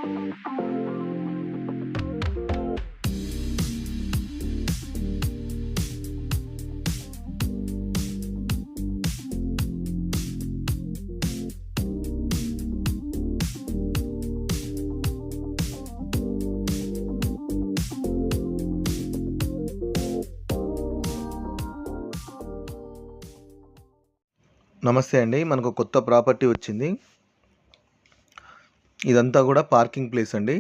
నమస్తే అండి. మనకు కొత్త ప్రాపర్టీ వచ్చింది. ఇదంతా కూడా పార్కింగ్ ప్లేస్ అండి.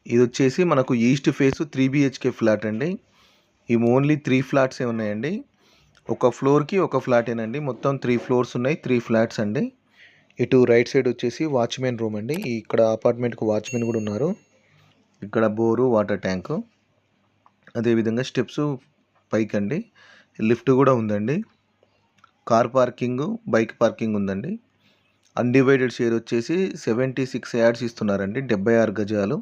ఇది వచ్చేసి మనకు ఈస్ట్ ఫేస్ 3 BHK ఫ్లాట్ అండి. ఇవి ఓన్లీ 3 ఫ్లాట్సే ఉన్నాయండి. ఒక ఫ్లోర్కి ఒక ఫ్లాటేనండి. మొత్తం 3 ఫ్లోర్స్ ఉన్నాయి, 3 ఫ్లాట్స్ అండి. ఇటు రైట్ సైడ్ వచ్చేసి వాచ్మెన్ రూమ్ అండి. ఇక్కడ అపార్ట్మెంట్కి వాచ్మెన్ కూడా ఉన్నారు. ఇక్కడ బోరు, వాటర్ ట్యాంకు, అదేవిధంగా స్టెప్స్ పైకండి. లిఫ్ట్ కూడా ఉందండి. కార్ పార్కింగ్, బైక్ పార్కింగ్ ఉందండి. అన్డివైడెడ్ షేర్ వచ్చేసి 76 యార్డ్స్ ఇస్తున్నారండి, 76 గజాలు.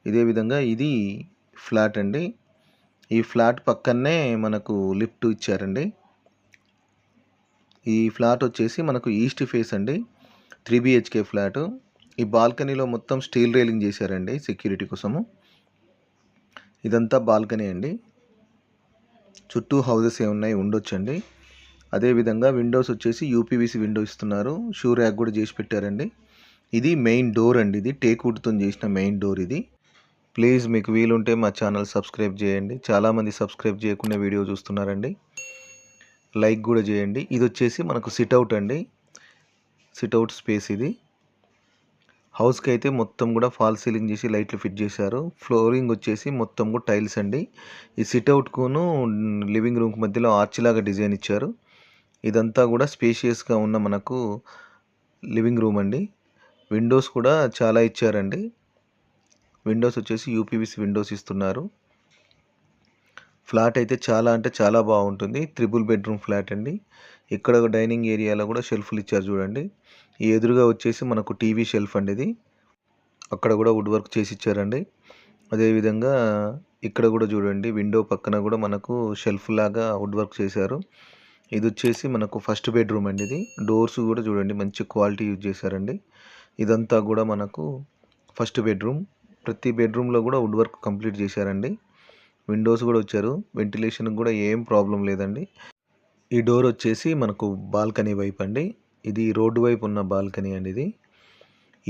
ఇదే విధంగా ఇది ఫ్లాట్ అండి. ఈ ఫ్లాట్ పక్కనే మనకు లిఫ్ట్ ఇచ్చారండి. ఈ ఫ్లాట్ వచ్చేసి మనకు ఈస్ట్ ఫేస్ అండి, 3 BHK ఫ్లాటు. ఈ బాల్కనీలో మొత్తం స్టీల్ రైలింగ్ చేశారండి సెక్యూరిటీ కోసము. ఇదంతా బాల్కనీ అండి. చుట్టూ హౌసెస్ ఏమున్నాయి ఉండొచ్చండి. అదేవిధంగా విండోస్ వచ్చేసి యూపీవీసీ విండో ఇస్తున్నారు. షూ ర్యాక్ కూడా చేసి పెట్టారండి. ఇది మెయిన్ డోర్ అండి. ఇది టేక్ వుడ్తో చేసిన మెయిన్ డోర్ ఇది. ప్లీజ్ మీకు వీలుంటే మా ఛానల్ సబ్స్క్రైబ్ చేయండి. చాలామంది సబ్స్క్రైబ్ చేయకుండా వీడియో చూస్తున్నారండి. లైక్ కూడా చేయండి. ఇది వచ్చేసి మనకు సిట్అవుట్ అండి. సిట్అవుట్ స్పేస్ ఇది. హౌస్కి అయితే మొత్తం కూడా ఫాల్ సీలింగ్ చేసి లైట్లు ఫిట్ చేశారు. ఫ్లోరింగ్ వచ్చేసి మొత్తం కూడా టైల్స్ అండి. ఈ సిట్అవుట్కును లివింగ్ రూమ్కి మధ్యలో ఆర్చ్ లాగా డిజైన్ ఇచ్చారు. ఇదంతా కూడా స్పేషియస్గా ఉన్న మనకు లివింగ్ రూమ్ అండి. విండోస్ కూడా చాలా ఇచ్చారండి. విండోస్ వచ్చేసి యూపీవీసీ విండోస్ ఇస్తున్నారు. ఫ్లాట్ అయితే చాలా అంటే చాలా బాగుంటుంది. 3 బెడ్రూమ్ ఫ్లాట్ అండి. ఇక్కడ డైనింగ్ ఏరియాలో కూడా షెల్ఫ్లు ఇచ్చారు చూడండి. ఈ ఎదురుగా వచ్చేసి మనకు టీవీ షెల్ఫ్ అండి ఇది. అక్కడ కూడా వుడ్ వర్క్ చేసి ఇచ్చారండి. అదేవిధంగా ఇక్కడ కూడా చూడండి, విండో పక్కన కూడా మనకు షెల్ఫ్ లాగా వుడ్ వర్క్ చేశారు. ఇది వచ్చేసి మనకు ఫస్ట్ బెడ్రూమ్ అండి. ఇది డోర్స్ కూడా చూడండి మంచి క్వాలిటీ యూజ్ చేశారండి. ఇదంతా కూడా మనకు ఫస్ట్ బెడ్రూమ్. ప్రతి బెడ్రూమ్లో కూడా వుడ్ వర్క్ కంప్లీట్ చేశారండి. విండోస్ కూడా వచ్చారు. వెంటిలేషన్కి కూడా ఏం ప్రాబ్లం లేదండి. ఈ డోర్ వచ్చేసి మనకు బాల్కనీ వైపు అండి. ఇది రోడ్డు వైపు ఉన్న బాల్కనీ అండి ఇది.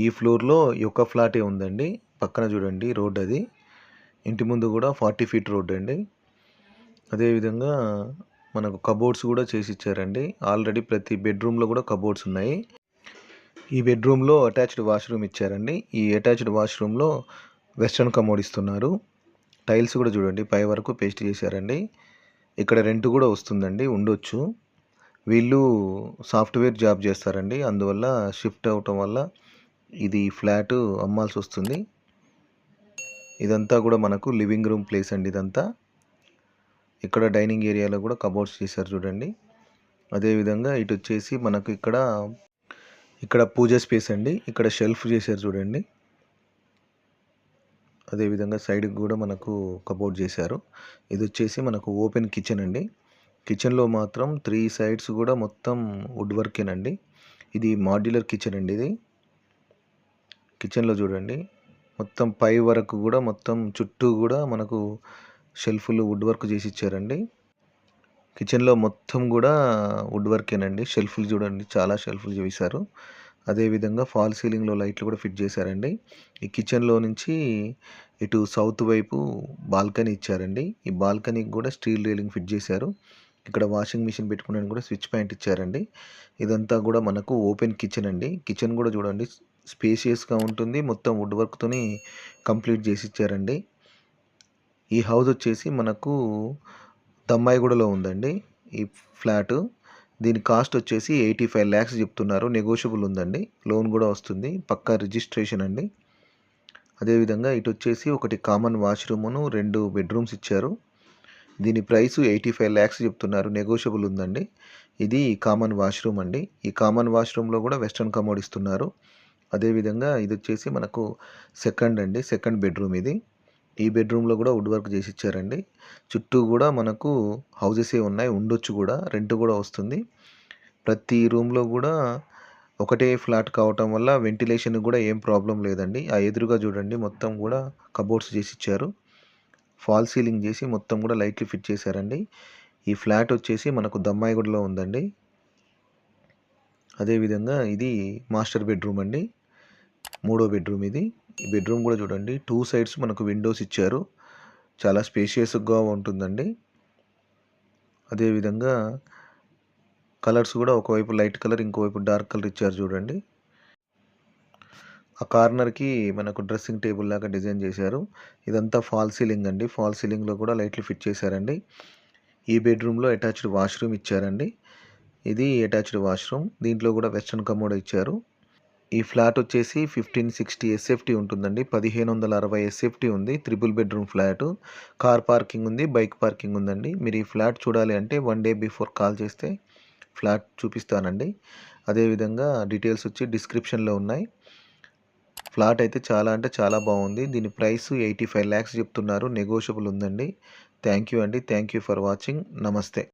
ఈ ఫ్లోర్లో ఒక ఫ్లాటే ఉందండి. పక్కన చూడండి రోడ్ అది. ఇంటి ముందు కూడా 40 ఫీట్ రోడ్ అండి. అదేవిధంగా మనకు కబోర్డ్స్ కూడా చేసి ఇచ్చారండి. ఆల్రెడీ ప్రతి బెడ్రూమ్లో కూడా కబోర్డ్స్ ఉన్నాయి. ఈ బెడ్రూమ్లో అటాచ్డ్ వాష్రూమ్ ఇచ్చారండి. ఈ అటాచ్డ్ వాష్రూమ్లో వెస్ట్రన్ కమోడ్ ఇస్తున్నారు. టైల్స్ కూడా చూడండి పై వరకు పేస్ట్ చేశారండి. ఇక్కడ రెంట్ కూడా వస్తుందండి, ఉండొచ్చు. వీళ్ళు సాఫ్ట్వేర్ జాబ్ చేస్తారండి. అందువల్ల షిఫ్ట్ అవటం వల్ల ఇది ఫ్లాట్ అమ్మాల్సి వస్తుంది. ఇదంతా కూడా మనకు లివింగ్ రూమ్ ప్లేస్ అండి ఇదంతా. ఇక్కడ డైనింగ్ ఏరియాలో కూడా కబోర్డ్స్ చేశారు చూడండి. అదేవిధంగా ఇటు వచ్చేసి మనకు ఇక్కడ పూజ స్పేస్ అండి. ఇక్కడ షెల్ఫ్ చేశారు చూడండి. అదేవిధంగా సైడ్కి కూడా మనకు కబోర్డ్ చేశారు. ఇది వచ్చేసి మనకు ఓపెన్ కిచెన్ అండి. కిచెన్లో మాత్రం 3 సైడ్స్ కూడా మొత్తం వుడ్ వర్కేనండి. ఇది మాడ్యులర్ కిచెన్ అండి ఇది. కిచెన్లో చూడండి మొత్తం పై వరకు కూడా మొత్తం చుట్టూ కూడా మనకు షెల్ఫ్లు వుడ్ వర్క్ చేసి ఇచ్చారండి. కిచెన్లో మొత్తం కూడా వుడ్ వర్కేనండి. షెల్ఫ్లు చూడండి చాలా షెల్ఫ్లు చేశారు. అదేవిధంగా ఫాల్ సీలింగ్లో లైట్లు కూడా ఫిట్ చేశారండి. ఈ కిచెన్లో నుంచి ఇటు సౌత్ వైపు బాల్కనీ ఇచ్చారండి. ఈ బాల్కనీకి కూడా స్టీల్ రైలింగ్ ఫిట్ చేశారు. ఇక్కడ వాషింగ్ మిషన్ పెట్టుకోవడానికి కూడా స్విచ్ పాయింట్ ఇచ్చారండి. ఇదంతా కూడా మనకు ఓపెన్ కిచెన్ అండి. కిచెన్ కూడా చూడండి స్పేషియస్గా ఉంటుంది. మొత్తం వుడ్ వర్క్తోని కంప్లీట్ చేసి ఇచ్చారండి. ఈ హౌస్ వచ్చేసి మనకు దమ్మాయిగూడలో ఉందండి ఈ ఫ్లాటు. దీని కాస్ట్ వచ్చేసి 85 lakhs చెప్తున్నారు. నెగోషియబుల్ ఉందండి. లోన్ కూడా వస్తుంది. పక్కా రిజిస్ట్రేషన్ అండి. అదేవిధంగా ఇటు వచ్చేసి ఒకటి కామన్ వాష్రూమ్ను 2 బెడ్రూమ్స్ ఇచ్చారు. దీని ప్రైస్ 85 lakhs చెప్తున్నారు. నెగోషియబుల్ ఉందండి. ఇది కామన్ వాష్రూమ్ అండి. ఈ కామన్ వాష్రూమ్లో కూడా వెస్ట్రన్ కమోడ్ ఇస్తున్నారు. అదేవిధంగా ఇది వచ్చేసి మనకు సెకండ్ బెడ్రూమ్ ఇది. ఈ బెడ్రూమ్లో కూడా వుడ్ వర్క్ చేసి ఇచ్చారండి. చుట్టూ కూడా మనకు హౌజెసే ఉన్నాయి, ఉండొచ్చు కూడా, రెంట్ కూడా వస్తుంది. ప్రతి రూమ్లో కూడా ఒకటే ఫ్లాట్ కావటం వల్ల వెంటిలేషన్ కూడా ఏం ప్రాబ్లం లేదండి. ఆ ఎదురుగా చూడండి మొత్తం కూడా కబోర్డ్స్ చేసి ఇచ్చారు. ఫాల్ సీలింగ్ చేసి మొత్తం కూడా లైట్లు ఫిట్ చేశారండి. ఈ ఫ్లాట్ వచ్చేసి మనకు దమ్మాయిగూడలో ఉందండి. అదేవిధంగా ఇది మాస్టర్ బెడ్రూమ్ అండి. మూడో బెడ్రూమ్ ఇది. ఈ బెడ్రూమ్ కూడా చూడండి 2 సైడ్స్ మనకు విండోస్ ఇచ్చారు. చాలా స్పేషియస్‌గా ఉంటుందండి. అదేవిధంగా కలర్స్ కూడా ఒకవైపు లైట్ కలర్, ఇంకోవైపు డార్క్ కలర్ ఇచ్చారు చూడండి. ఆ కార్నర్‌కి మనకు డ్రెస్సింగ్ టేబుల్ లాగా డిజైన్ చేశారు. ఇదంతా ఫాల్ సీలింగ్ అండి. ఫాల్ సీలింగ్‌లో కూడా లైట్లు ఫిట్ చేశారండి. ఈ బెడ్రూమ్‌లో అటాచ్డ్ వాష్‌రూమ్ ఇచ్చారండి. ఇది అటాచ్డ్ వాష్‌రూమ్. దీంట్లో కూడా వెస్టర్న్ కమోడ్ ఇచ్చారు. ఈ ఫ్లాట్ వచ్చేసి 1560 ఎస్ఎఫ్టీ ఉంటుందండి. 1560 ఎస్ఎఫ్టీ ఉంది. Triple bedroom flat. Car parking ఉంది, బైక్ పార్కింగ్ ఉందండి. మీరు ఈ ఫ్లాట్ చూడాలి అంటే 1 డే బిఫోర్ కాల్ చేస్తే ఫ్లాట్ చూపిస్తానండి. అదేవిధంగా డీటెయిల్స్ వచ్చి డిస్క్రిప్షన్‌లో ఉన్నాయి. ఫ్లాట్ అయితే చాలా అంటే చాలా బాగుంది. దీని ప్రైస్ 85 లాక్స్ చెప్తున్నారు. నెగోషియబుల్ ఉందండి. థ్యాంక్ యూ అండి. Thank you for watching. నమస్తే.